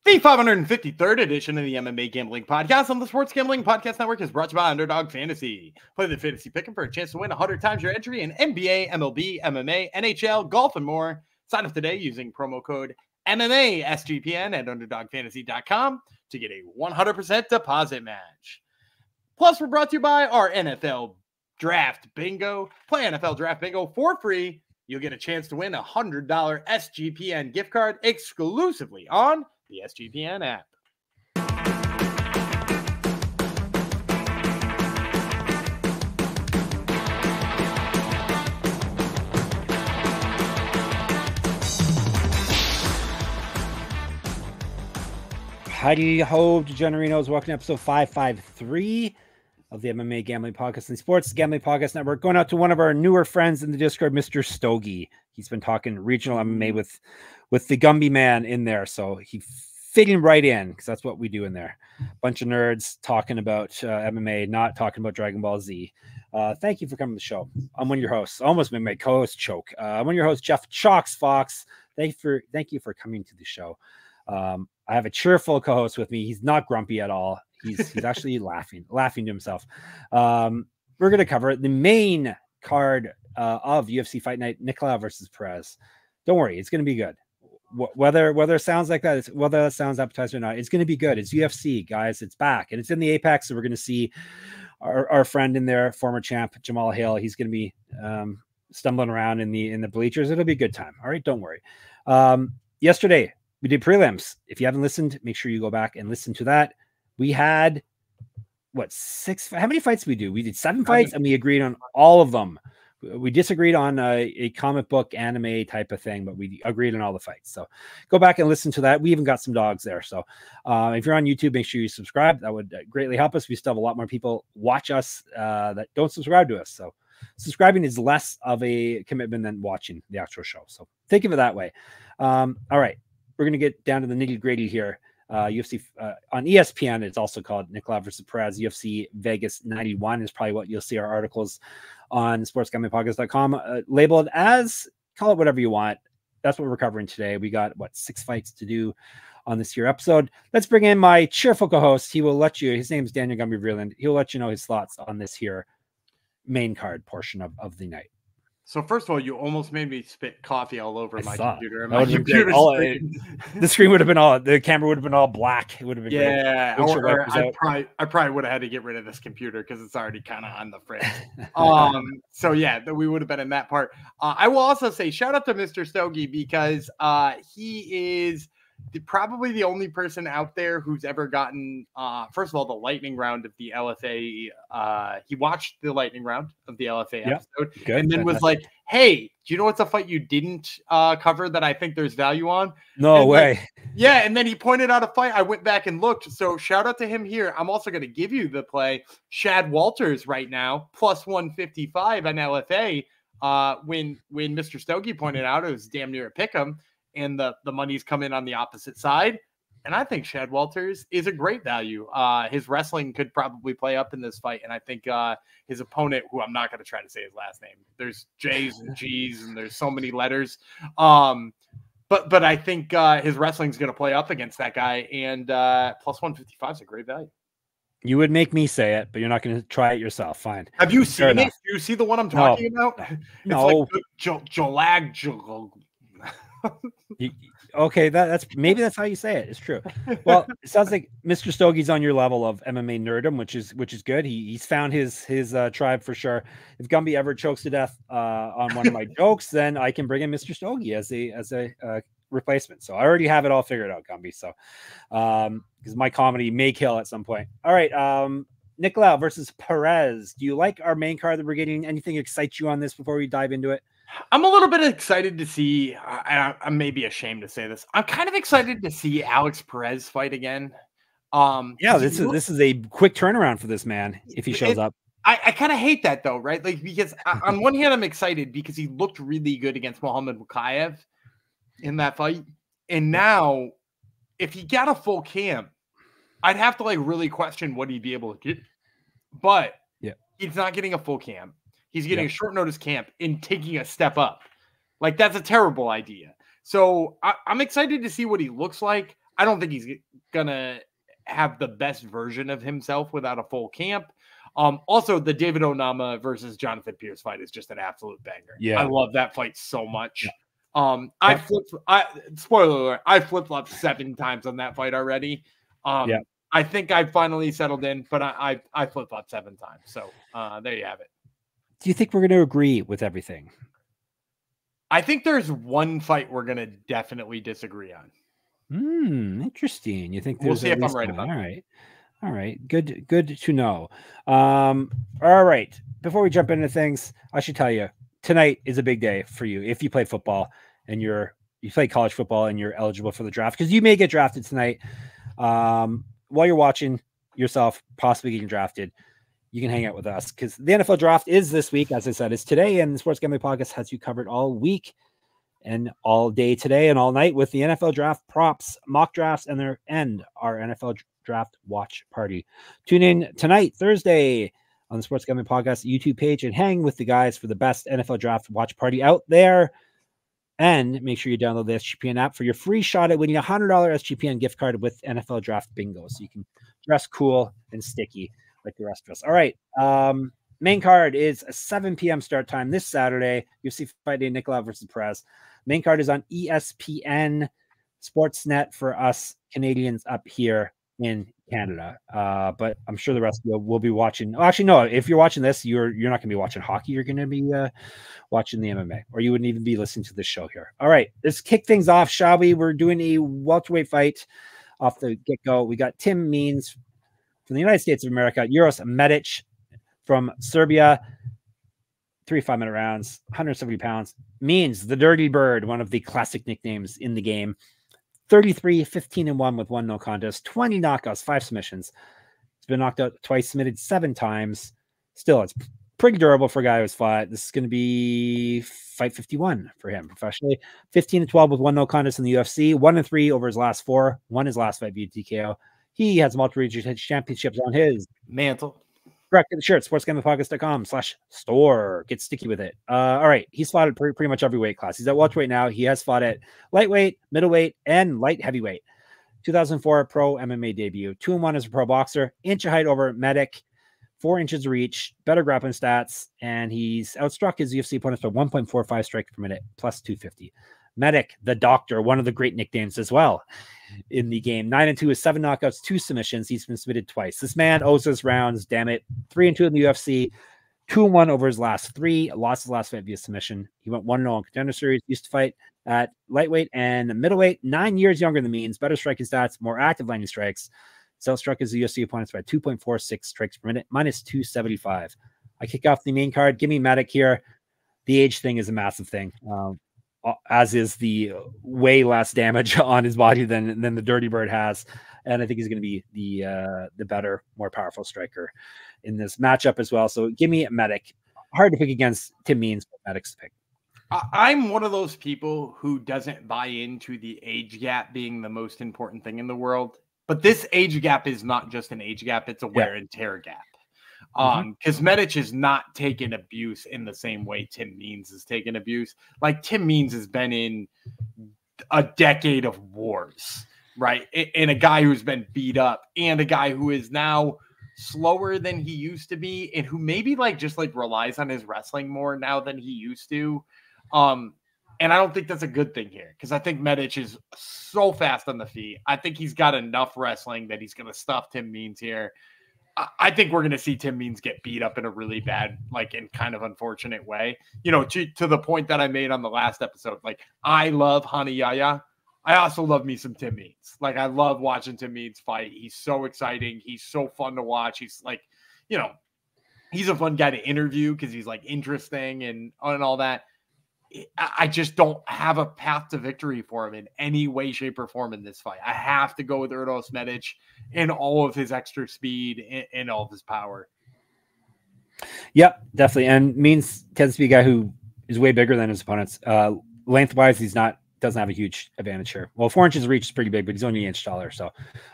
The 553rd edition of the MMA Gambling Podcast on the Sports Gambling Podcast Network is brought to you by Underdog Fantasy. Play the fantasy pick'em for a chance to win 100 times your entry in NBA, MLB, MMA, NHL, golf, and more. Sign up today using promo code MMA SGPN at UnderdogFantasy.com to get a 100% deposit match. Plus, we're brought to you by our NFL Draft Bingo. Play NFL Draft Bingo for free. You'll get a chance to win a $100 SGPN gift card exclusively on the SGPN app. Howdy ho, degenerinos. Welcome to episode 553 of the MMA Gambling Podcast and Sports Gambling Podcast Network. Going out to one of our newer friends in the Discord, Mr. Stogie. He's been talking regional MMA with the Gumby man in there, so he fit him right in because that's what we do in there. Bunch of nerds talking about MMA, not talking about Dragon Ball Z. Thank you for coming to the show. I'm one of your hosts. Almost made my co-host choke. I'm one of your hosts, Jeff Chalks Fox. Thank you for coming to the show. I have a cheerful co-host with me. He's not grumpy at all. He's actually laughing to himself. We're going to cover the main card of UFC Fight Night, Nicolau versus Perez. Don't worry, it's going to be good. Whether it sounds like that, whether that sounds appetizing or not, it's going to be good. It's UFC, guys. It's back, and it's in the Apex, so we're going to see our friend in there, former champ Jamal Hill. He's going to be stumbling around in the bleachers. It'll be a good time. All right, don't worry. Yesterday we did prelims. If you haven't listened, make sure you go back and listen to that. We had how many fights did we do? We did 7 fights, and we agreed on all of them. We disagreed on a comic book anime type of thing, but we agreed on all the fights. So go back and listen to that. We even got some dogs there. So if you're on YouTube, make sure you subscribe. That would greatly help us. We still have a lot more people watch us that don't subscribe to us. So subscribing is less of a commitment than watching the actual show. So think of it that way. All right. We're going to get down to the nitty gritty here. UFC on ESPN, it's also called Nicolau versus Perez. UFC Vegas 91 is probably what you'll see our articles on sportsgamblingpodcast.com labeled as, call it whatever you want. That's what we're covering today. We got 6 fights to do on this here episode. Let's bring in my cheerful co-host. His name is Daniel Gumby Vreeland. He'll let you know his thoughts on this here main card portion of the night. So first of all, you almost made me spit coffee all over my computer. The screen would have been the camera would have been all black. It would have been great. Or I probably would have had to get rid of this computer because it's already kind of on the fritz. So yeah, we would have been in that part. I will also say shout out to Mr. Stogie because he is probably the only person out there who's ever gotten, first of all, the lightning round of the LFA. He watched the lightning round of the LFA episode and then was like, hey, do you know what's a fight you didn't cover that I think there's value on? No way. And then he pointed out a fight. I went back and looked. So shout out to him here. I'm also going to give you the play. Shad Walters right now, plus 155 on LFA. When Mr. Stogie pointed out, it was damn near a pick'em. And the money's come in on the opposite side. And I think Shad Walters is a great value. His wrestling could probably play up in this fight. And I think his opponent, who I'm not going to try to say his last name, there's J's and G's and there's so many letters. But I think his wrestling's going to play up against that guy. And plus 155 is a great value. You would make me say it, but you're not going to try it yourself. Fine. Have you seen it? Do you see the one I'm talking about? No. It's like Jolag. Okay, that's maybe that's how you say it. It's true. Well, it sounds like Mr. Stogie's on your level of MMA nerdom, which is good. He's found his tribe for sure. If Gumby ever chokes to death on one of my jokes, then I can bring in Mr. Stogie as a replacement. So I already have it all figured out, Gumby. So because my comedy may kill at some point. All right, Nicolau versus Perez. Do you like our main card that we're getting? Anything excites you on this before we dive into it? I'm a little bit excited to see, I may be ashamed to say this, I'm kind of excited to see Alex Perez fight again. This is a quick turnaround for this man if he shows up. I kind of hate that though, right? Like, because on one hand, I'm excited because he looked really good against Muhammad Mukayev in that fight. And now, if he got a full camp, I'd have to really question what he'd be able to do. But he's not getting a full camp. He's getting a short notice camp and taking a step up. Like, that's a terrible idea. So I'm excited to see what he looks like. I don't think he's gonna have the best version of himself without a full camp. Also, the David Onama versus Jonathan Pearce fight is just an absolute banger. Yeah. I love that fight so much. Yeah. Spoiler alert, I flip-flopped 7 times on that fight already. I think I finally settled in, but I flip-flopped 7 times. So there you have it. Do you think we're going to agree with everything? I think there's one fight we're going to definitely disagree on. Interesting. You think we'll see if I'm right about that. All right. Good to know. All right. Before we jump into things, I should tell you, tonight is a big day for you if you play football and you play college football and you're eligible for the draft, because you may get drafted tonight. While you're watching yourself possibly getting drafted, you can hang out with us because the NFL draft is this week. As I said, it's today, and the Sports Gambling Podcast has you covered all week and all day today and all night with the NFL draft props, mock drafts, and our NFL draft watch party. Tune in tonight, Thursday, on the Sports Gambling Podcast YouTube page and hang with the guys for the best NFL draft watch party out there. And make sure you download the SGPN app for your free shot at winning a $100 SGPN gift card with NFL draft bingo, so you can dress cool and sticky like the rest of us. All right. Main card is a 7 p.m. start time this Saturday. UFC fight day, Nicolau versus Perez. Main card is on ESPN Sportsnet for us Canadians up here in Canada. But I'm sure the rest of you will be watching. Well, actually, no, if you're watching this, you're not going to be watching hockey. You're going to be watching the MMA, or you wouldn't even be listening to this show here. All right, let's kick things off, shall we? We're doing a welterweight fight off the get-go. We got Tim Means from the United States of America, Uros Medic from Serbia. 3 5-minute rounds, 170 pounds. Means the Dirty Bird, one of the classic nicknames in the game. 33-15-1 with 1 no contest, 20 knockouts, 5 submissions. He's been knocked out twice, submitted 7 times. Still, it's pretty durable for a guy who's fought. This is going to be fight 51 for him professionally. 15-12 with 1 no contest in the UFC. 1-3 over his last 4. Won his last fight via TKO. He has multiple regional championships on his mantle. Correct. Get the shirt, sportsgamblingpodcast.com/store. Get sticky with it. All right. He's fought at pretty much every weight class. He's at welterweight now. He has fought at lightweight, middleweight, and light heavyweight. 2004 pro MMA debut. 2-1 as a pro boxer. Inch of height over Medic. 4 inches of reach. Better grappling stats. And he's outstruck his UFC opponents by 1.45 strikes per minute, plus 250. Medic, the Doctor, one of the great nicknames as well in the game. 9-2 with 7 knockouts, 2 submissions. He's been submitted twice. This man owes us rounds, damn it. 3-2 in the UFC, 2-1 over his last 3. Lost his last fight via submission. He went 1-0 on Contender Series. Used to fight at lightweight and middleweight. 9 years younger than Means. Better striking stats, more active landing strikes. Outstruck his UFC opponents by 2.46 strikes per minute, minus 275. I kick off the main card. Give me Medic here. The age thing is a massive thing. As is the way less damage on his body than the Dirty Bird has. And I think he's going to be the better, more powerful striker in this matchup as well. So give me a Medic. Hard to pick against Tim Means, but Medic's to pick. I'm one of those people who doesn't buy into the age gap being the most important thing in the world. But this age gap is not just an age gap. It's a wear and tear gap. Because Medic is not taking abuse in the same way Tim Means is taking abuse. Like Tim Means has been in a decade of wars, right? And a guy who's been beat up and a guy who is now slower than he used to be and who maybe just relies on his wrestling more now than he used to. And I don't think that's a good thing here because I think Medic is so fast on the feet. I think he's got enough wrestling that he's going to stuff Tim Means here. I think we're going to see Tim Means get beat up in a really bad, in kind of unfortunate way. To the point that I made on the last episode. I love Hani Yaya. I also love me some Tim Means. I love watching Tim Means fight. He's so exciting. He's so fun to watch. He's he's a fun guy to interview because he's interesting and all that. I just don't have a path to victory for him in any way, shape, or form in this fight. I have to go with Uros Medic in all of his extra speed and all of his power. Yep, definitely. And Means tends to be a guy who is way bigger than his opponents. Lengthwise, doesn't have a huge advantage here. Well, 4 inches of reach is pretty big, but he's only an inch taller. So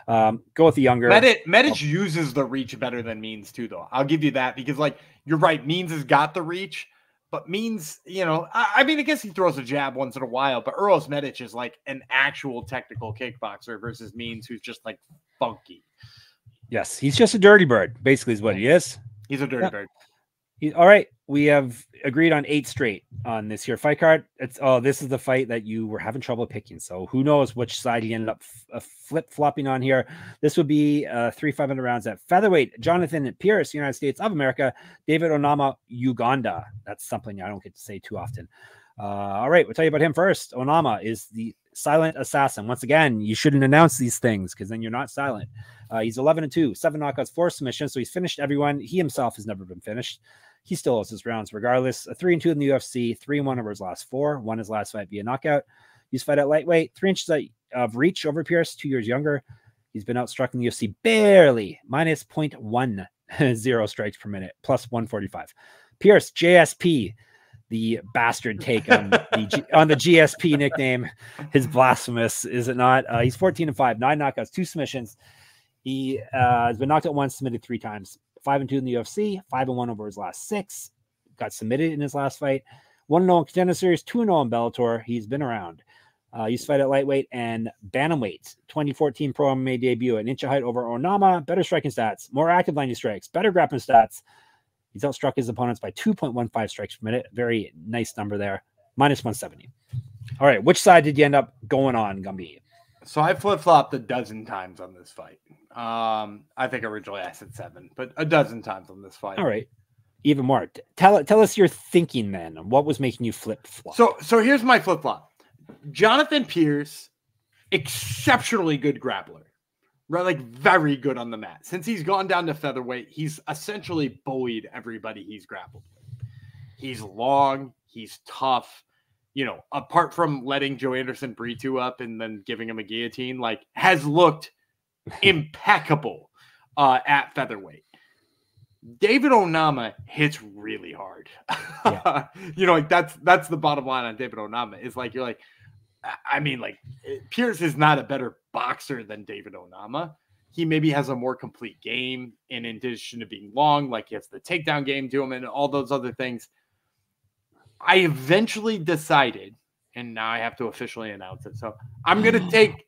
go with the younger. Medic uses the reach better than Means too, though. I'll give you that because you're right. Means has got the reach. But Means, I mean, I guess he throws a jab once in a while, but Uros Medic is like an actual technical kickboxer versus Means, who's just like funky. Yes, he's just a dirty bird, basically is what he is. He's a dirty bird. All right, we have agreed on 8 straight on this here fight card. This is the fight that you were having trouble picking. So who knows which side you ended up flip-flopping on here. This would be 3 500 rounds at featherweight. Jonathan Pearce, United States of America. David Onama, Uganda. That's something I don't get to say too often. All right, we'll tell you about him first. Onama is the silent assassin. Once again, you shouldn't announce these things because then you're not silent. He's 11-2, 7 knockouts, 4 submissions. So he's finished everyone. He himself has never been finished. He still has his rounds regardless. 3-2 in the UFC, 3-1 over his last 4. Won his last fight via knockout. He's fight at lightweight, 3 inches of reach over Pearce, 2 years younger. He's been outstruck in the UFC barely, minus 0.10 strikes per minute, plus 145. Pearce, JSP, the bastard take on the GSP nickname. His blasphemous, is it not? He's 14-5, 9 knockouts, 2 submissions. He has been knocked out once, submitted 3 times. 5-2 in the UFC, 5-1 over his last 6. Got submitted in his last fight. 1-0 in Contender Series, 2-0 in Bellator. He's been around. Used to fight at lightweight and bantamweight. 2014 Pro MMA debut, an inch of height over Onama. Better striking stats, more active 90 strikes, better grappling stats. He's outstruck his opponents by 2.15 strikes per minute. Very nice number there. Minus 170. All right, which side did you end up going on, Gumby? So I flip-flopped a dozen times on this fight. I think originally I said 7, but a dozen times on this fight. All right. Even more. Tell us your thinking then. What was making you flip-flop? So here's my flip-flop. Jonathan Pearce, exceptionally good grappler. Right? Like very good on the mat. Since he's gone down to featherweight, he's essentially bullied everybody he's grappled with. He's long. He's tough. Apart from letting Joe Anderson Brito up and then giving him a guillotine, like has looked impeccable at featherweight. David Onama hits really hard. Yeah. Like that's the bottom line on David Onama is like, you're like, I mean, like Pearce is not a better boxer than David Onama. He maybe has a more complete game in addition to being long, like he has the takedown game to him and all those other things. I eventually decided, and now I have to officially announce it. So I'm gonna take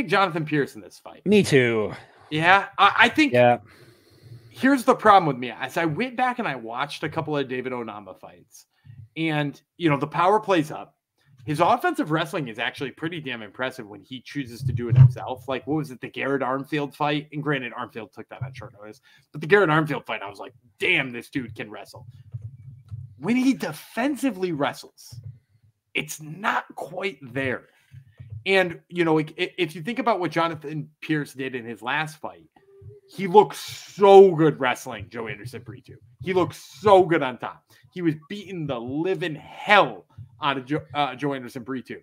Jonathan Pearce in this fight. Me too. Yeah, I think. Yeah. Here's the problem with me. As I went back and I watched a couple of David Onama fights, and the power plays up. His offensive wrestling is actually pretty damn impressive when he chooses to do it himself. Like, what was it, the Garrett Armfield fight? And granted, Armfield took that on short notice. But the Garrett Armfield fight, I was like, damn, this dude can wrestle. When he defensively wrestles, it's not quite there. And, if you think about what Jonathan Pearce did in his last fight, he looked so good wrestling Joe Anderson Brito. He looked so good on top. He was beating the living hell out of Joe Anderson Brito.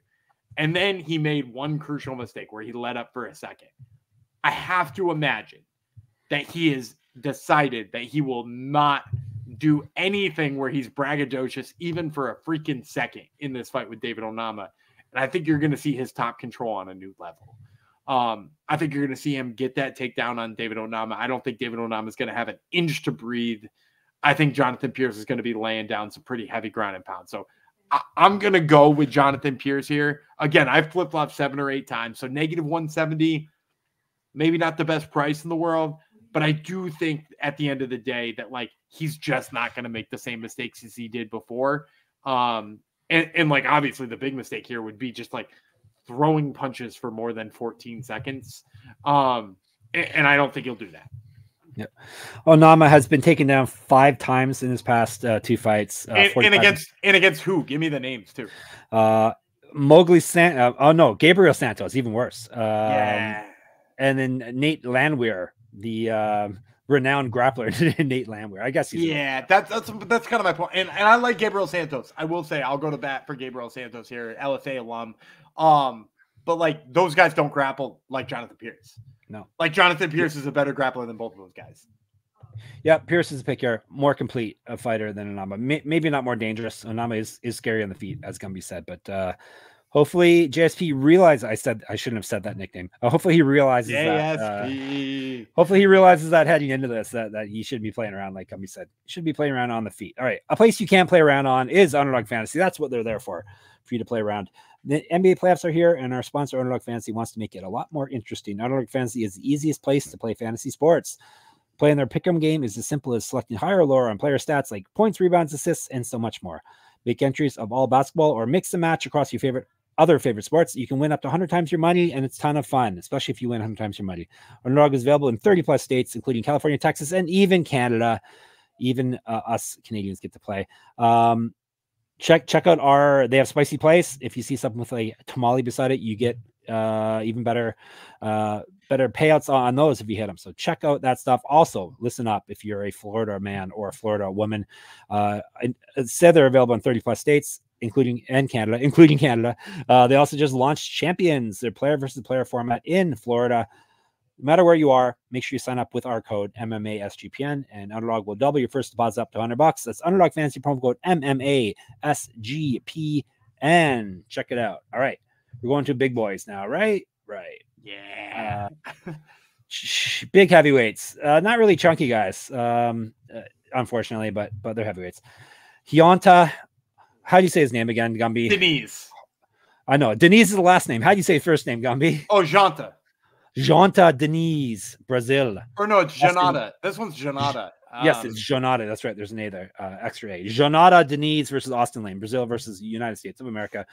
And then he made one crucial mistake where he let up for a second. I have to imagine that he has decided that he will not do anything where he's braggadocious even for a freaking second in this fight with David Onama. And I think you're going to see his top control on a new level. I think you're going to see him get that takedown on David Onama. I don't think David Onama is going to have an inch to breathe. I think Jonathan Pearce is going to be laying down some pretty heavy ground and pound. So I'm going to go with Jonathan Pearce here. Again, I've flip-flopped 7 or 8 times. So negative 170, maybe not the best price in the world, but I do think at the end of the day that like, he's just not going to make the same mistakes as he did before. And like, obviously the big mistake here would be just like throwing punches for more than 14 seconds. And I don't think he'll do that. Yep. Onama has been taken down 5 times in his past 2 fights. And against who? Give me the names too. Gabriel Santos, even worse. Yeah. And then Nate Landwehr, the renowned grappler, Nate Landwehr. I guess he's that's kind of my point. And I like Gabriel Santos. I will say I'll go to bat for Gabriel Santos here, LFA alum. But like those guys don't grapple like Jonathan Pearce. No. Like Jonathan Pearce is a better grappler than both of those guys. Yeah, Pearce is a pick here. More complete a fighter than Onama. Maybe not more dangerous. Onama is scary on the feet, as Gumby said. But Hopefully JSP realizes I shouldn't have said that nickname. Hopefully he realizes JSP. Hopefully he realizes that heading into this, that he shouldn't be playing around like Gumby said. He should be playing around on the feet. All right. A place you can play around on is Underdog Fantasy. That's what they're there for you to play around. The NBA playoffs are here, and our sponsor, Underdog Fantasy, wants to make it a lot more interesting. Underdog Fantasy is the easiest place to play fantasy sports. Playing their pick'em game is as simple as selecting higher or lower on player stats like points, rebounds, assists, and so much more. Make entries of all basketball or mix and match across your other favorite sports. You can win up to 100 times your money, and it's a ton of fun, especially if you win 100 times your money. Underdog is available in 30+ states, including California, Texas, and even Canada. Even us Canadians get to play. Check out they have Spicy Place. If you see something with a tamale beside it, you get even better payouts on those if you hit them. So check out that stuff. Also, listen up if you're a Florida man or a Florida woman. It said they're available in 30+ states, including Canada. They also just launched Champions, their player versus player format in Florida. No matter where you are, make sure you sign up with our code MMASGPN, and Underdog will double your first deposit up to $100. That's Underdog Fantasy promo code MMASGPN. Check it out. All right, we're going to big boys now, right? Right. Yeah. Big heavyweights. Not really chunky guys, unfortunately, but they're heavyweights. Jhonata. How do you say his name again, Gumby? Diniz. I know. Diniz is the last name. How do you say his first name, Gumby? Oh, Jhonata. Jhonata Diniz, Brazil. Or no, it's Jhonata. This one's Jhonata. Yes, it's Jhonata. That's right. There's an A there. Extra A. Jhonata Diniz versus Austen Lane. Brazil versus United States of America.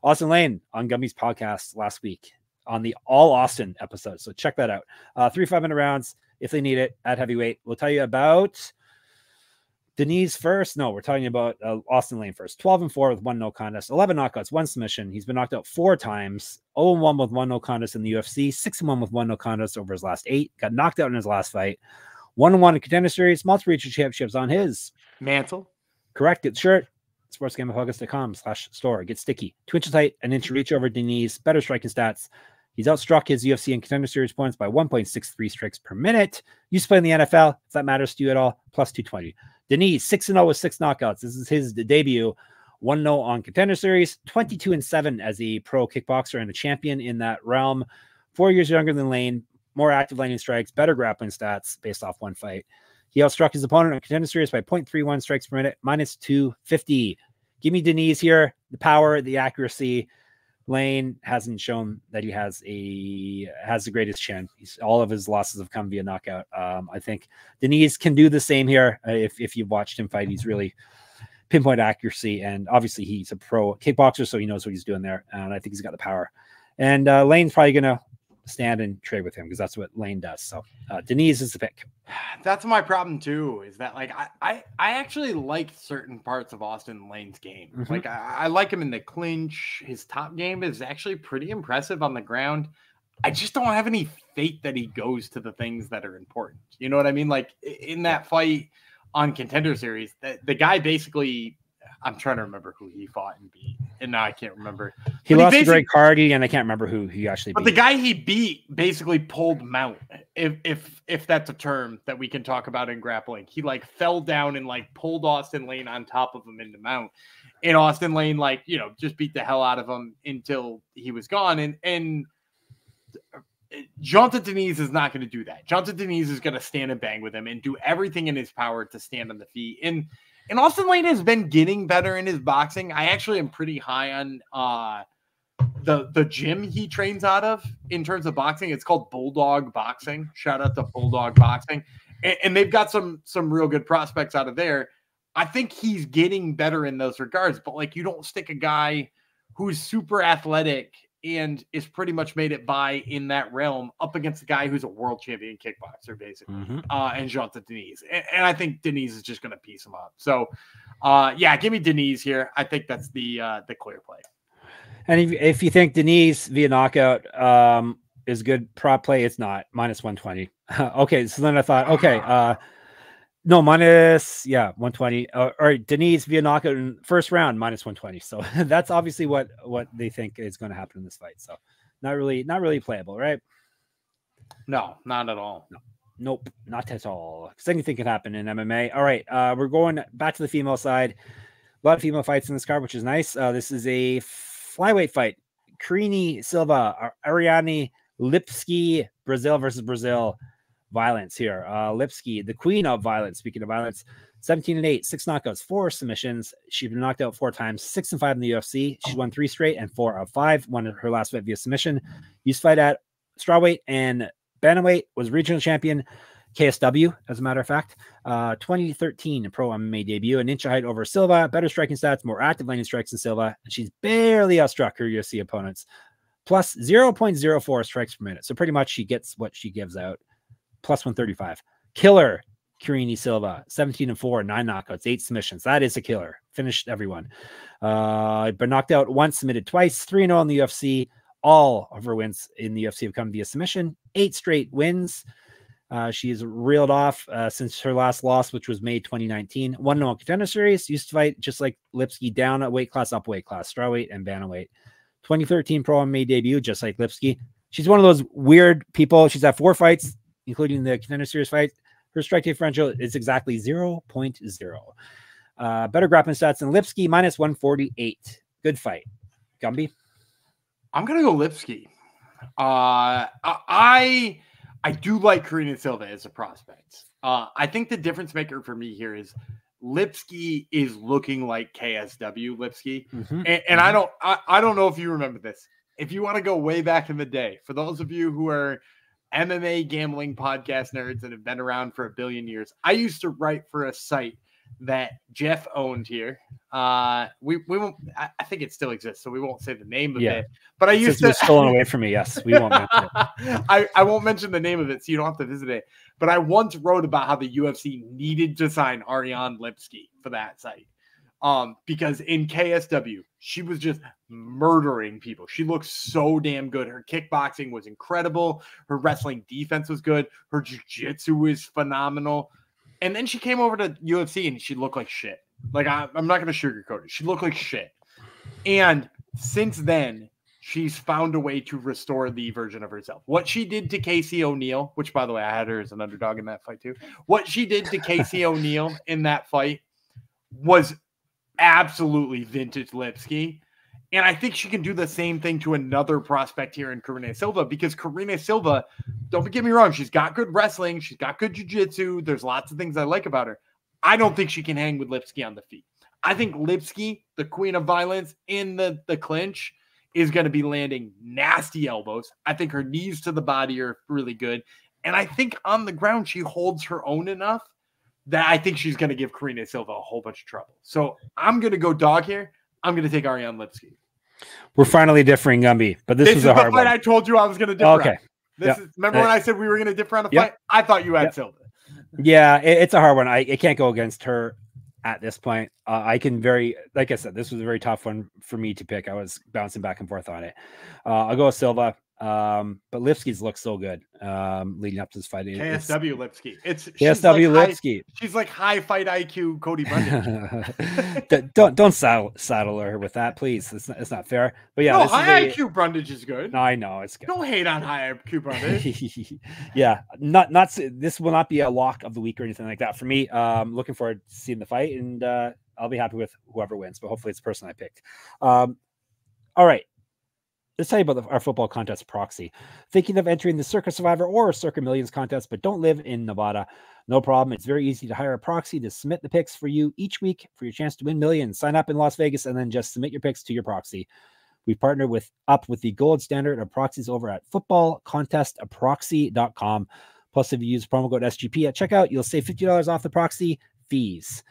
Austen Lane on Gumby's podcast last week on the All Austen episode. So check that out. 3 5-minute rounds if they need it at heavyweight. We'll tell you about Diniz first. No, we're talking about Austen Lane first. 12-4 with 1 no contest, 11 knockouts, 1 submission. He's been knocked out 4 times. 0-1 with 1 no contest in the UFC. 6-1 with 1 no contest over his last 8. Got knocked out in his last fight. 1-1 in Contender Series. Multiple regional championships on his mantle. Correct. Get shirt. sportsgamblefocus.com/store. Get sticky. 2 inches height, an inch reach over Diniz. Better striking stats. He's outstruck his UFC and Contender Series points by 1.63 strikes per minute. Used to play in the NFL, if that matters to you at all, plus 220. Diniz, 6-0 with 6 knockouts. This is his debut. 1-0 on Contender Series, 22-7 as a pro kickboxer and a champion in that realm. 4 years younger than Lane, more active landing strikes, better grappling stats based off 1 fight. He outstruck his opponent on Contender Series by 0.31 strikes per minute, minus 250. Give me Diniz here, the power, the accuracy. Lane hasn't shown that he has the greatest chin. All of his losses have come via knockout. I think Diniz can do the same here. If you've watched him fight, he's really pinpoint accuracy, and obviously he's a pro kickboxer, so he knows what he's doing there. And I think he's got the power. And Lane's probably gonna stand and trade with him because that's what Lane does. So Diniz is the pick. That's my problem too, is that like I actually like certain parts of Austen Lane's game. Mm-hmm. Like I like him in the clinch. His top game is actually pretty impressive on the ground. I just don't have any faith that he goes to the things that are important. You know what I mean? Like in that fight on Contender Series, the guy basically, I'm trying to remember who he fought and beat, and now I can't remember. He lost to Greg Cardi, and I can't remember who he actually beat. But the guy he beat basically pulled mount, if that's a term that we can talk about in grappling. He like fell down and like pulled Austen Lane on top of him into mount. And Austen Lane, like, you know, just beat the hell out of him until he was gone. And Jhonata Diniz is not going to do that. Jhonata Diniz is going to stand and bang with him and do everything in his power to stand on the feet. And Austen Lane has been getting better in his boxing. I actually am pretty high on the gym he trains out of in terms of boxing. It's called Bulldog Boxing. Shout out to Bulldog Boxing. And they've got some real good prospects out of there. I think he's getting better in those regards. But, like, you don't stick a guy who's super athletic and is pretty much made it by in that realm up against a guy who's a world champion kickboxer, basically, and Jhonata Diniz. And I think Diniz is just going to piece him up. So, yeah, give me Diniz here. I think that's the clear play. And if you think Diniz via knockout is good prop play, it's not. Minus 120. Okay, so then I thought, okay, no, minus, 120. All right, Diniz via knockout in first round, minus 120. So that's obviously what they think is going to happen in this fight. So not really playable, right? No, not at all. No. Nope, not at all. Because anything can happen in MMA. All right, we're going back to the female side. A lot of female fights in this card, which is nice. This is a flyweight fight. Karine, Silva, Ariane, Lipski, Brazil versus Brazil. Violence here. Lipski, the queen of violence. Speaking of violence, 17-8, 6 knockouts, 4 submissions. She's been knocked out 4 times, 6-5 in the UFC. She's won 3 straight and 4 of 5. Won her last fight via submission. Used to fight at strawweight and bantamweight. Was regional champion, KSW, as a matter of fact. 2013 pro MMA debut. An inch of height over Silva. Better striking stats, more active landing strikes than Silva. And she's barely outstruck her UFC opponents. Plus 0.04 strikes per minute. So pretty much she gets what she gives out. Plus 135. Killer Karine Silva, 17-4, 9 knockouts, 8 submissions. That is a killer. Finished everyone. But knocked out once, submitted twice, 3-0 in the UFC. All of her wins in the UFC have come via submission. 8 straight wins. She's reeled off since her last loss, which was May 2019. 1-0 contender series. Used to fight just like Lipski, down a weight class, up weight class, strawweight and bantamweight. 2013 pro MMA debut, just like Lipski. She's one of those weird people. She's had 4 fights, including the contender series fight. Her strike differential is exactly 0.0. Better grappling stats than Lipski, minus 148. Good fight. Gumby? I'm going to go Lipski. I do like Karine Silva as a prospect. I think the difference maker for me here is Lipski is looking like KSW Lipski. And I don't know if you remember this. If you want to go way back in the day, for those of you who are MMA gambling podcast nerds that have been around for a billion years, I used to write for a site that Jeff owned here. We won't. I think it still exists, so we won't say the name of it. But I used to stolen away from me. Yes, we won't mention it. I won't mention the name of it, so you don't have to visit it. But I once wrote about how the UFC needed to sign Ariane Lipski for that site. Because in KSW, she was just murdering people. She looked so damn good. Her kickboxing was incredible. Her wrestling defense was good. Her jiu-jitsu was phenomenal. And then she came over to UFC and she looked like shit. Like, I'm not going to sugarcoat it. She looked like shit. And since then, she's found a way to restore the version of herself. What she did to Casey O'Neill, which, by the way, I had her as an underdog in that fight too. What she did to Casey O'Neill in that fight was absolutely vintage Lipski. And I think she can do the same thing to another prospect here in Karine Silva, because Karine Silva, don't get me wrong, she's got good wrestling, she's got good jiu-jitsu, there's lots of things I like about her. I don't think she can hang with Lipski on the feet. I think Lipski, the queen of violence in the clinch, is going to be landing nasty elbows. I think her knees to the body are really good. And I think on the ground, she holds her own enough that I think she's going to give Karine Silva a whole bunch of trouble. So I'm going to go dog here. I'm going to take Ariane Lipski. We're finally differing, Gumby, but this was a hard one. I told you I was going to differ. Okay. Remember when I said we were going to differ on a fight? I thought you had Silva. Yeah, it's a hard one. I can't go against her at this point. Like I said, this was a very tough one for me to pick. I was bouncing back and forth on it. I'll go with Silva. But Lipski's looks so good leading up to this fight. KSW Lipski. KSW Lipski. She's like high fight IQ Cody Brundage. don't saddle her with that, please. It's not fair. But yeah, high IQ Brundage is good. No, I know it's good. Don't hate on high IQ Brundage. Yeah, this will not be a lock of the week or anything like that for me. Looking forward to seeing the fight, and I'll be happy with whoever wins. But hopefully, it's the person I picked. All right. Let's tell you about our football contest proxy. Thinking of entering the Circa Survivor or Circa Millions contest, but don't live in Nevada? No problem. It's very easy to hire a proxy to submit the picks for you each week for your chance to win millions. Sign up in Las Vegas and then just submit your picks to your proxy. We've partnered with the gold standard of proxies over at footballcontestproxy.com. Plus, if you use promo code SGP at checkout, you'll save $50 off the proxy fees.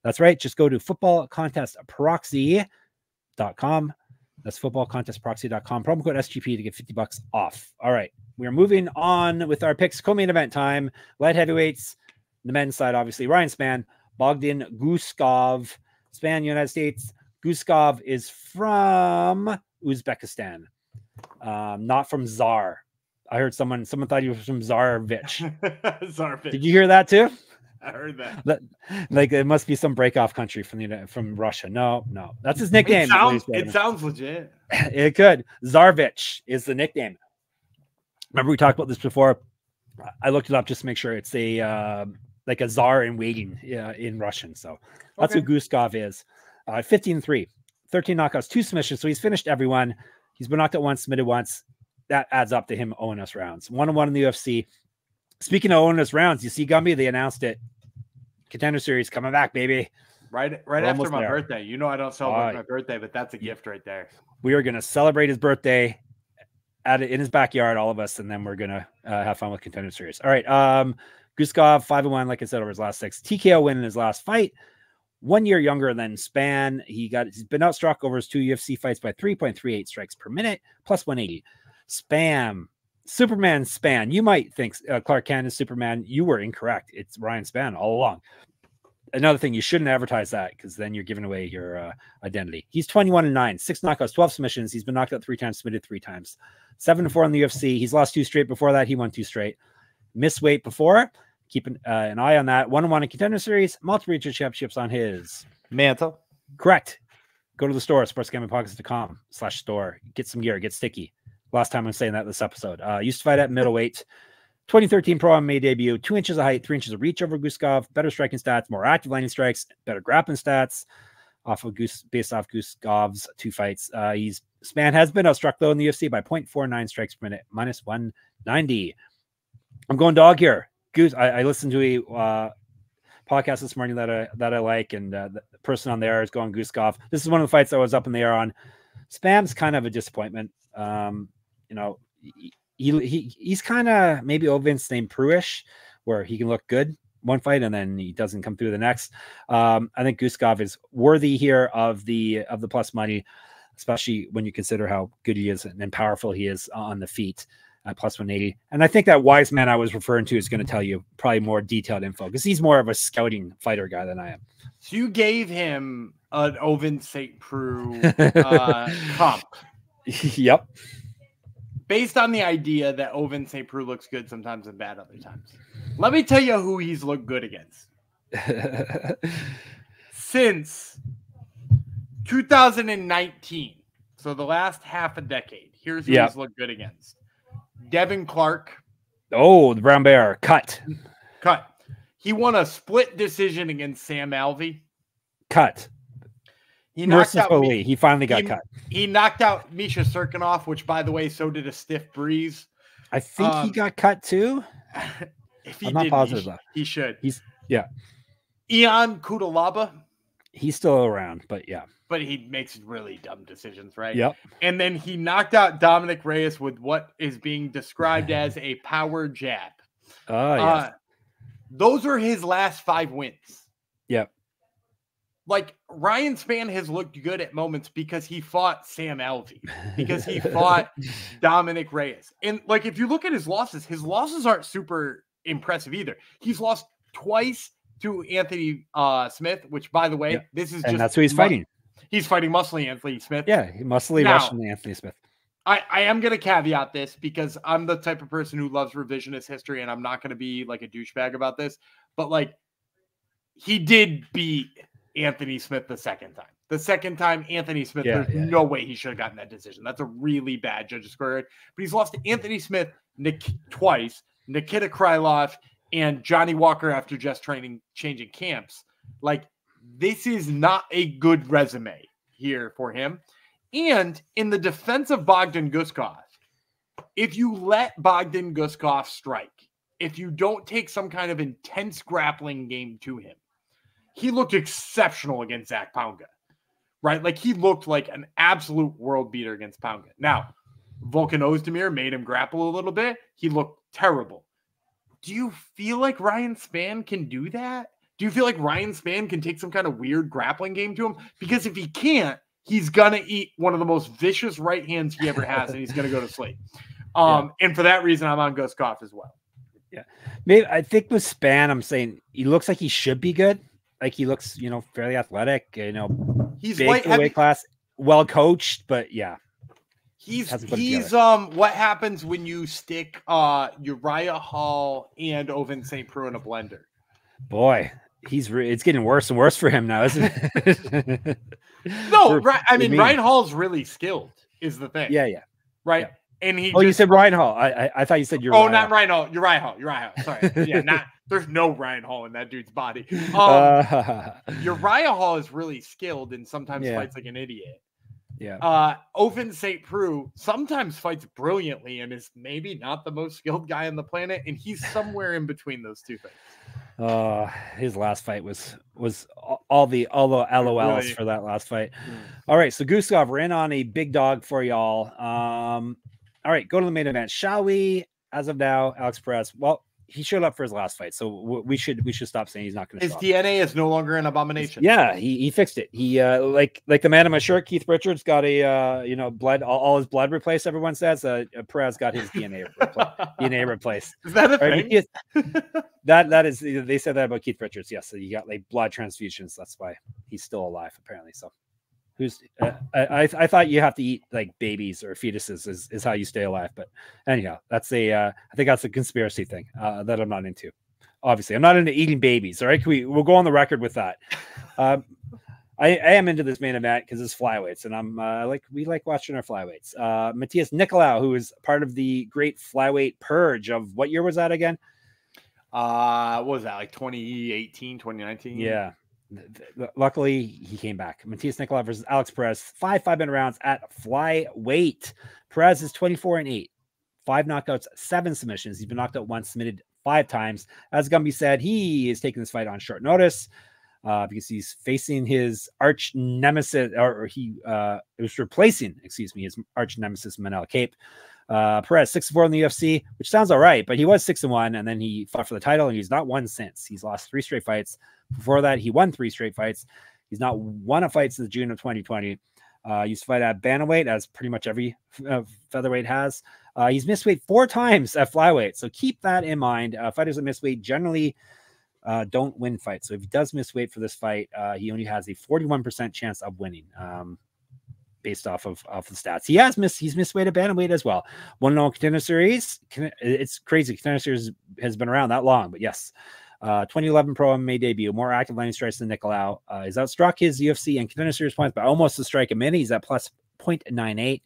That's right. Just go to footballcontestproxy.com. That's footballcontestproxy.com. Promo code SGP to get $50 off. All right. We are moving on with our picks. Co-main event time. Light heavyweights. The men's side, obviously. Ryan Spann, Bogdan Guskov. Spann, United States. Guskov is from Uzbekistan. Not from Tsar. I heard someone thought he was from Tsarevich. Tsarevich. Did you hear that too? I heard that. Like it must be some breakoff country from Russia. No, that's his nickname. It sounds legit. It could. Tsarevich is the nickname. Remember we talked about this before. I looked it up just to make sure it's a like a czar in waiting in Russian. So that's who Guskov is. 15-3, 13 knockouts, 2 submissions. So he's finished everyone. He's been knocked out once, submitted once. That adds up to him owing us rounds. 1-1 in the UFC. Speaking of owing us rounds, you see Gumby, they announced it. Contender Series coming back, baby. Right after my birthday. You know I don't celebrate my birthday, but that's a gift right there. We are going to celebrate his birthday in his backyard, all of us, and then we're going to have fun with Contender Series. All right. Guskov, 5-1, like I said, over his last 6. TKO win in his last fight. 1 year younger than Spann. He's been outstruck over his 2 UFC fights by 3.38 strikes per minute, plus 180. Superman Spann. You might think Clark Kent is Superman. You were incorrect. It's Ryan Spann all along. Another thing, you shouldn't advertise that because then you're giving away your identity. He's 21-9, 6 knockouts, 12 submissions. He's been knocked out 3 times, submitted 3 times. 7-4 in the UFC. He's lost 2 straight before that. He won 2 straight. Missed weight before. Keep an eye on that. 1-1 in Contender Series. Multiple regional championships on his mantle. Correct. Go to the store, sportsgamblingpockets.com/store. Get some gear. Get sticky. Last time I'm saying that this episode. Used to fight at middleweight. 2013 Pro MMA debut. 2 inches of height, 3 inches of reach over Guskov. Better striking stats, more active landing strikes, better grappling stats. Based off Guskov's 2 fights. Spann has been outstruck though in the UFC by 0.49 strikes per minute, minus 190. I'm going dog here. Goose. I listened to a podcast this morning that I like, and the person on there is going Guskov. This is one of the fights I was up in the air on. Spann's kind of a disappointment. He's kind of maybe Ovince named Pruish, where he can look good one fight and then he doesn't come through the next. I think Guskov is worthy here of the plus money, especially when you consider how good he is and powerful he is on the feet at plus 180. And I think that wise man I was referring to is going to tell you probably more detailed info because he's more of a scouting fighter guy than I am. So you gave him an Ovince St. Preux comp. Yep. Based on the idea that Ovince St. Preux looks good sometimes and bad other times. Let me tell you who he's looked good against. Since 2019, so the last half a decade, here's who he's looked good against. Devin Clark. Oh, the Brown Bear. Cut. He won a split decision against Sam Alvey. Cut. He knocked out he finally got cut. He knocked out Misha Serkinov, which, by the way, so did a stiff breeze. I think he got cut too. I'm not positive though. He should. Ion Kudalaba. He's still around, but yeah. But he makes really dumb decisions, right? Yep. And then he knocked out Dominic Reyes with what is being described as a power jab. Yes. Those are his last 5 wins. Yep. Like, Ryan Spann has looked good at moments because he fought Sam Alvey, because he fought Dominic Reyes. And, like, if you look at his losses aren't super impressive either. He's lost twice to Anthony Smith, which, by the way, this is that's who he's fighting. He's fighting muscly Anthony Smith. Yeah, muscly Russian Anthony Smith. I am going to caveat this because I'm the type of person who loves revisionist history, and I'm not going to be like a douchebag about this. But, like, he did beat Anthony Smith the second time. The second time, Anthony Smith, there's no way he should have gotten that decision. That's a really bad judge's score. But he's lost to Anthony Smith twice, Nikita Krylov, and Johnny Walker after just changing camps. Like, this is not a good resume here for him. And in the defense of Bogdan Guskov, if you let Bogdan Guskov strike, if you don't take some kind of intense grappling game to him, he looked exceptional against Zach Pounga, right? Like, he looked like an absolute world beater against Pounga. Now, Volkan Ozdemir made him grapple a little bit. He looked terrible. Do you feel like Ryan Spann can do that? Do you feel like Ryan Spann can take some kind of weird grappling game to him? Because if he can't, he's going to eat one of the most vicious right hands he ever has, and he's going to go to sleep. And for that reason, I'm on Guskov as well. Yeah. Maybe I think with Spann, I'm saying he looks like he should be good. Like, he looks, fairly athletic, he's big light, for the weight class, well coached, but yeah. He's what happens when you stick Uriah Hall and Ovince St. Preux in a blender. Boy, it's getting worse and worse for him now, isn't it? No, Ryan Hall's really skilled is the thing. Yeah. Right. Yeah. And you said Ryan Hall. I thought you said Uriah. Oh, not Ryan Hall. Uriah Hall. Sorry. Yeah, there's no Ryan Hall in that dude's body. Uriah Hall is really skilled and sometimes fights like an idiot. Yeah. Oven St. Preux sometimes fights brilliantly and is maybe not the most skilled guy on the planet, and he's somewhere in between those two things. His last fight was all the LOLs really, for that last fight. All right, so Guskov, we're in on a big dog for y'all. All right, go to the main event, shall we? As of now, Alex Perez. Well, he showed up for his last fight, so we should stop saying he's not going to. His DNA is no longer an abomination. Yeah, he fixed it. He like the man in my shirt, Keith Richards, got a blood all his blood replaced. Everyone says Perez got his DNA replaced. Is that a thing? That is, they said that about Keith Richards. Yes, so he got like blood transfusions. That's why he's still alive apparently. So. I thought you have to eat like babies or fetuses is how you stay alive, but anyhow, that's I think that's a conspiracy thing that I'm not into. Obviously, I'm not into eating babies. All right, we'll go on the record with that. I am into this main event because it's flyweights, and I'm we like watching our flyweights. Matheus Nicolau, who is part of the great flyweight purge of what year was that again? What was that, like 2018, 2019? Yeah. Luckily, he came back. Matheus Nicolau versus Alex Perez, 5-5-minute rounds at flyweight. Perez is 24-8, 5 knockouts, 7 submissions. He's been knocked out once, submitted 5 times. As Gumby said, he is taking this fight on short notice because he's facing his arch nemesis, or he was replacing, his arch nemesis Manel Cape. Perez 6-4 in the UFC, which sounds all right, but he was 6-1, and then he fought for the title, and he's not won since. He's lost 3 straight fights. Before that, he won 3 straight fights. He's not won a fight since June of 2020. Used to fight at bantamweight, as pretty much every featherweight has. He's missed weight 4 times at flyweight, so keep that in mind. Fighters that miss weight generally don't win fights. So if he does miss weight for this fight, he only has a 41% chance of winning. Based off of the stats, he's missed weight at bantamweight as well. 1-0 contender series. It's crazy. Contender series has been around that long, but yes. 2011 pro MMA debut, more active landing strikes than Nicolau. He's outstruck his UFC and contender series points by almost a strike a minute. He's at plus 0.98,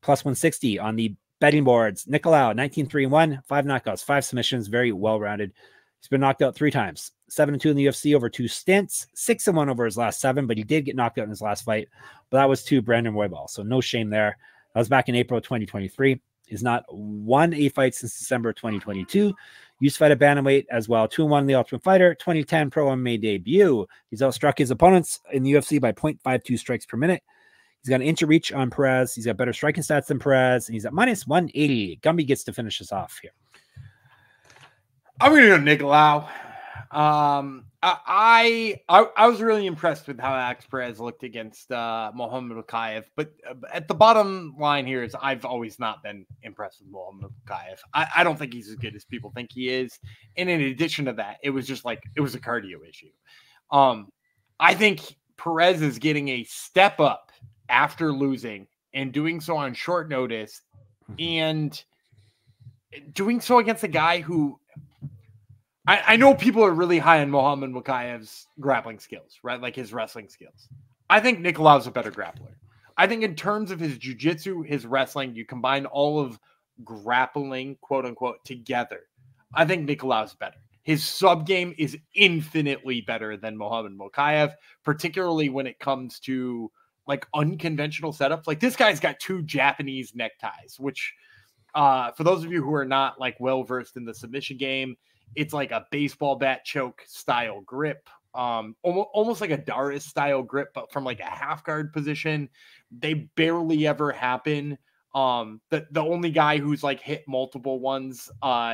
plus 160 on the betting boards. Nicolau 19-3-1, 5 knockouts, 5 submissions, very well rounded. He's been knocked out 3 times, 7-2 in the UFC over 2 stints, 6-1 over his last 7, but he did get knocked out in his last fight. But that was to Brandon Roybal, so no shame there. That was back in April 2023. He's not won a fight since December 2022. Used to fight at bantamweight as well. 2-1 in the Ultimate Fighter. 2010 pro MMA debut. He's outstruck his opponents in the UFC by 0.52 strikes per minute. He's got an inch of reach on Perez. He's got better striking stats than Perez, and he's at minus 180. Gumby gets to finish us off here. I'm going to go Nicolau. I was really impressed with how Alex Perez looked against Mohamed Mokaev, but at the bottom line here is I've always not been impressed with Mohamed Mokaev. I don't think he's as good as people think he is, and in addition to that, it was just like it was a cardio issue. I think Perez is getting a step up after losing and doing so on short notice, and doing so against a guy who. I know people are really high on Mohamed Mokaev's grappling skills, right? Like his wrestling skills. I think Nicolau's a better grappler. I think in terms of his jiu-jitsu, his wrestling, you combine all of grappling, quote unquote, together. I think Nicolau's better. His sub game is infinitely better than Mohamed Mokaev, particularly when it comes to like unconventional setups. Like this guy's got 2 Japanese neckties, which for those of you who are not like well-versed in the submission game, it's like a baseball bat choke style grip, almost like a Darius style grip, but from like a half guard position. They barely ever happen. The only guy who's like hit multiple ones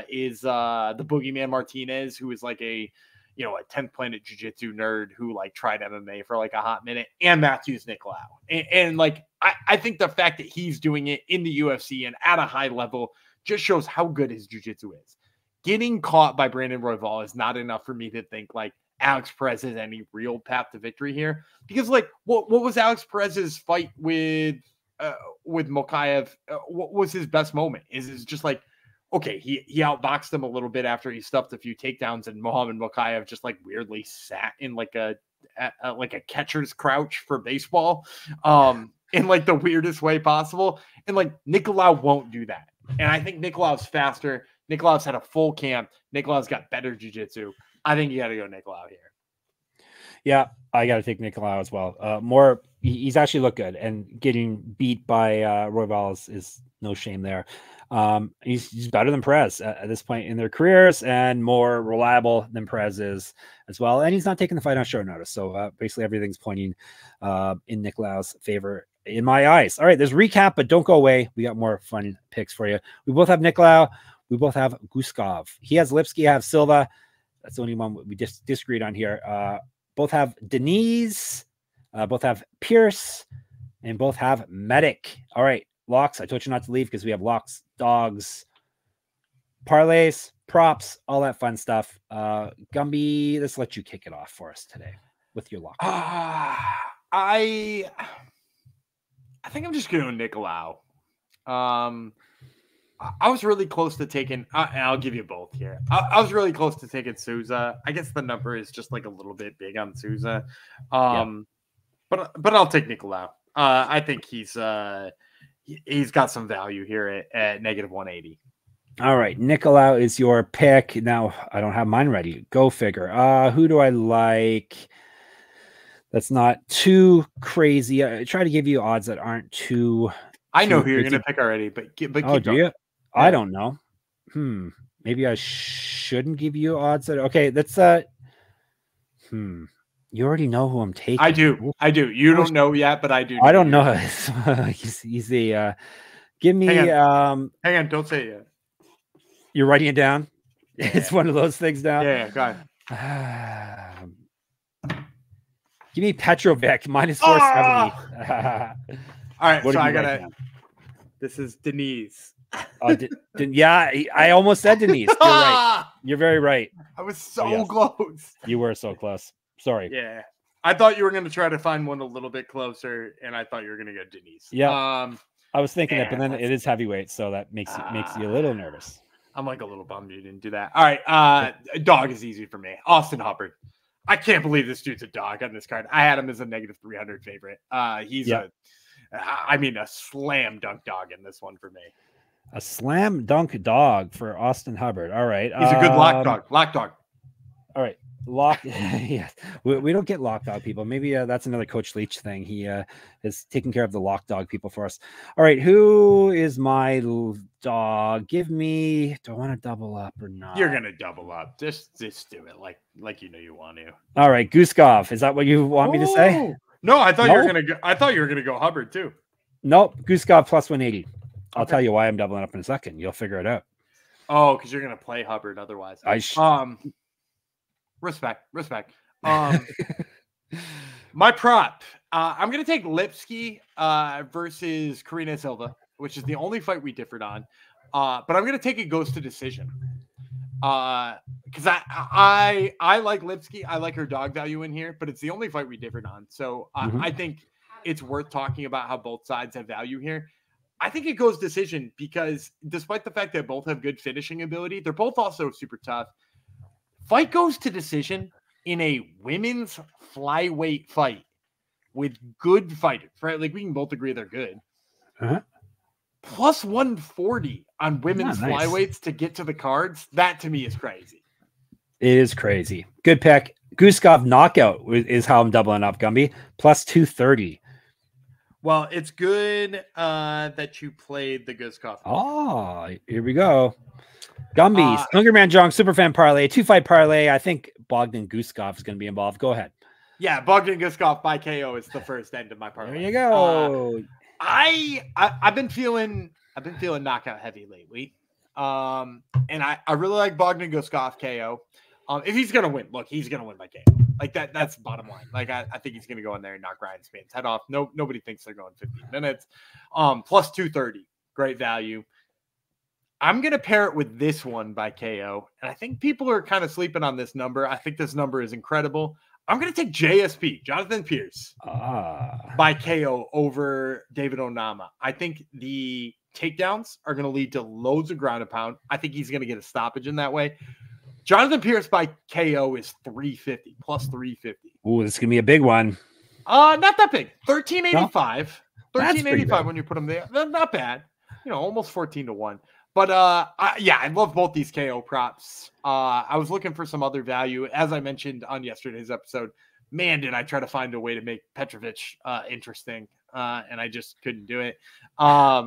is the Boogeyman Martinez, who is like a 10th Planet Jiu-Jitsu nerd who like tried MMA for like a hot minute, and Matheus Nicolau. And like I think the fact that he's doing it in the UFC and at a high level just shows how good his jiu-jitsu is. Getting caught by Brandon Royval is not enough for me to think like Alex Perez has any real path to victory here. Because like, what was Alex Perez's fight with Mokaev? What was his best moment? Is it just like, okay, he outboxed him a little bit after he stuffed a few takedowns, and Mohamed Mokaev just like weirdly sat in like a catcher's crouch for baseball, in like the weirdest way possible. And like Nicolau won't do that. And I think Nicolau's faster. Nicolau's had a full camp. Nicolau's got better jiu-jitsu. I think you got to go Nicolau here. Yeah, I got to take Nicolau as well. He's actually looked good, and getting beat by Royval is no shame there. He's better than Perez at this point in their careers, and more reliable than Perez is as well. And he's not taking the fight on short notice, so basically everything's pointing in Nicolau's favor in my eyes. All right, there's recap, but don't go away. We got more fun picks for you. We both have Nicolau. We both have Guskov. He has Lipski. I have Silva. That's the only one we just disagreed on here. Both have Diniz. Both have Pearce. And both have Medic. All right, locks. I told you not to leave because we have locks, dogs, parlays, props, all that fun stuff. Gumby, let's let you kick it off for us today with your lock. I think I'm just going Nicolau. I was really close to taking. I'll give you both here. I was really close to taking Souza. I guess the number is just like a little bit big on Souza, but I'll take Nicolau. I think he's got some value here at negative 180. All right, Nicolau is your pick. Now I don't have mine ready. Go figure. Who do I like? That's not too crazy. I try to give you odds that aren't too. I know who you're going to pick already, but oh, do you? I don't know. Maybe I shouldn't give you odds that. Okay, that's You already know who I'm taking. I do. You don't know yet, but I do. I don't know. He's the. Give me. Hang on. Don't say it yet. You're writing it down. Yeah. It's one of those things now. Yeah. Go ahead. Give me Petrovic minus 470. All right, so I gotta. This is Diniz. Yeah, I almost said Diniz. You're right. You're very right. I was so close. You were so close. Sorry. Yeah, I thought you were going to try to find one a little bit closer, and I thought you were going to get Diniz. Yeah. I was thinking that, but then it is heavyweight, so that makes you a little nervous. I'm like a little bummed you didn't do that. All right, dog is easy for me. Austen Hubbard. I can't believe this dude's a dog on this card. I had him as a negative 300 favorite. He's a slam dunk dog in this one for me. A slam dunk dog for Austen Hubbard. All right. He's a good lock dog. Lock dog. All right. Lock. Yeah. We don't get lock dog people. Maybe that's another Coach Leach thing. He is taking care of the lock dog people for us. All right. Who is my dog? Give me. Do I want to double up or not? You're going to double up. Just do it like you know you want to. All right. Guskov. Is that what you want me to say? No, I thought you were going to go. I thought you were going to go Hubbard too. Nope. Guskov plus 180. I'll tell you why I'm doubling up in a second. You'll figure it out. Oh, because you're going to play Hubbard otherwise. Respect. My prop. I'm going to take Lipski versus Karine Silva, which is the only fight we differed on. But I'm going to take it goes to decision. Because I like Lipski. I like her dog value in here, but it's the only fight we differed on. So I think it's worth talking about how both sides have value here. I think it goes decision because despite the fact that both have good finishing ability, they're both also super tough. Fight goes to decision in a women's flyweight fight with good fighters, right? Like we can both agree they're good. Plus 140 on women's flyweights to get to the cards. That to me is crazy. It is crazy. Good pick. Guskov knockout is how I'm doubling up, Gumby. Plus 230. Well, it's good that you played the Guskov. Oh, here we go. Gumby's Hungerman Jong Superfan Parlay, 2-fight parlay. I think Bogdan Guskov is going to be involved. Go ahead. Yeah, Bogdan Guskov by KO is the first end of my parlay. There you go. I've been feeling knockout heavy lately. And I really like Bogdan Guskov KO. If he's gonna win, look, he's gonna win by KO. Like that's bottom line. Like I think he's gonna go in there and knock Ryan Spann's head off. Nobody thinks they're going 15 minutes. Plus 230, great value. I'm gonna pair it with this one by KO, and I think people are kind of sleeping on this number. I think this number is incredible. I'm gonna take JSP, Jonathan Pearce, by KO over David Onama. I think the takedowns are gonna lead to loads of ground and pound. I think he's gonna get a stoppage in that way. Jonathan Pearce by KO is 350 plus 350. Ooh, this is gonna be a big one. Not that big. 1385. No, 1385 when you put them there. Not bad. Almost 14-1. But I love both these KO props. I was looking for some other value. As I mentioned on yesterday's episode, man, did I try to find a way to make Petrovic interesting, and I just couldn't do it. Yeah,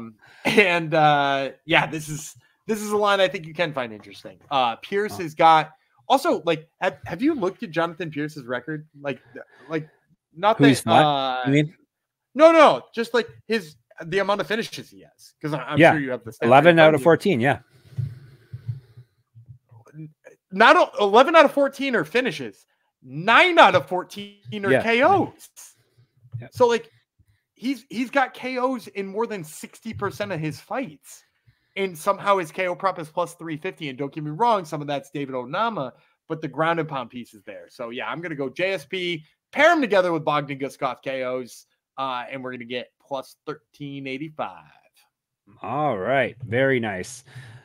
this is a line I think you can find interesting. Pearce has got also, like, have you looked at Jonathan Pearce's record? Like not that you mean? No, just like the amount of finishes he has, because I'm sure you have the 11 out of 14. Yeah, not 11 out of 14 are finishes. 9 out of 14 are KOs. Yeah. So like he's got KOs in more than 60% of his fights, and somehow his KO prop is plus 350. And don't get me wrong, some of that's David Onama, but the ground and pound piece is there. So yeah, I'm gonna go JSP, pair him together with Bogdan Guskov KOs, and we're gonna get plus 1385. All right, very nice.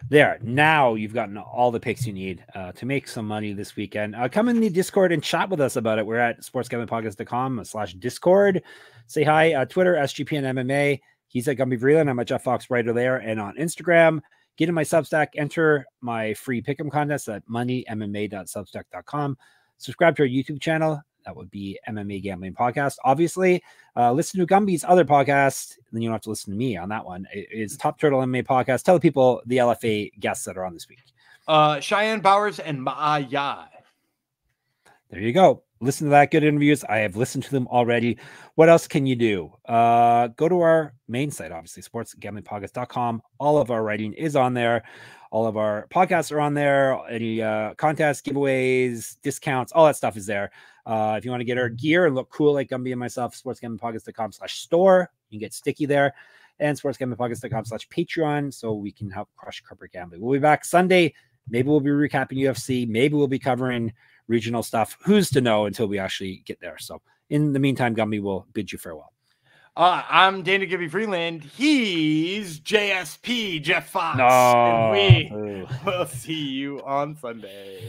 There, now you've gotten all the picks you need to make some money this weekend. Come in the Discord and chat with us about it. We're at sportsgamblingpodcast.com/Discord. Say hi. Twitter, SGPN MMA. He's at Gumby Vreeland. I'm at Jeff Fox Writer there. And on Instagram, get in my Substack, enter my free pick'em contest at moneymma.substack.com. Subscribe to our YouTube channel. That would be MMA Gambling Podcast. Obviously, listen to Gumby's other podcast. Then you don't have to listen to me on that one. It's Top Turtle MMA Podcast. Tell the people the LFA guests that are on this week. Cheyenne Bowers and Ma'ayai. There you go. Listen to that. Good interviews. I have listened to them already. What else can you do? Go to our main site, obviously, sportsgamblingpodcast.com. All of our writing is on there. All of our podcasts are on there. Any contests, giveaways, discounts, all that stuff is there. If you want to get our gear and look cool like Gumby and myself, sportsgamblingpodcast.com/store. You can get sticky there. And sportsgamblingpodcast.com/Patreon, so we can help crush corporate gambling. We'll be back Sunday. Maybe we'll be recapping UFC. Maybe we'll be covering regional stuff. Who's to know until we actually get there? So in the meantime, Gumby will bid you farewell. I'm Dana Gibby Freeland. He's JSP, Jeff Fox. No. And we will see you on Sunday.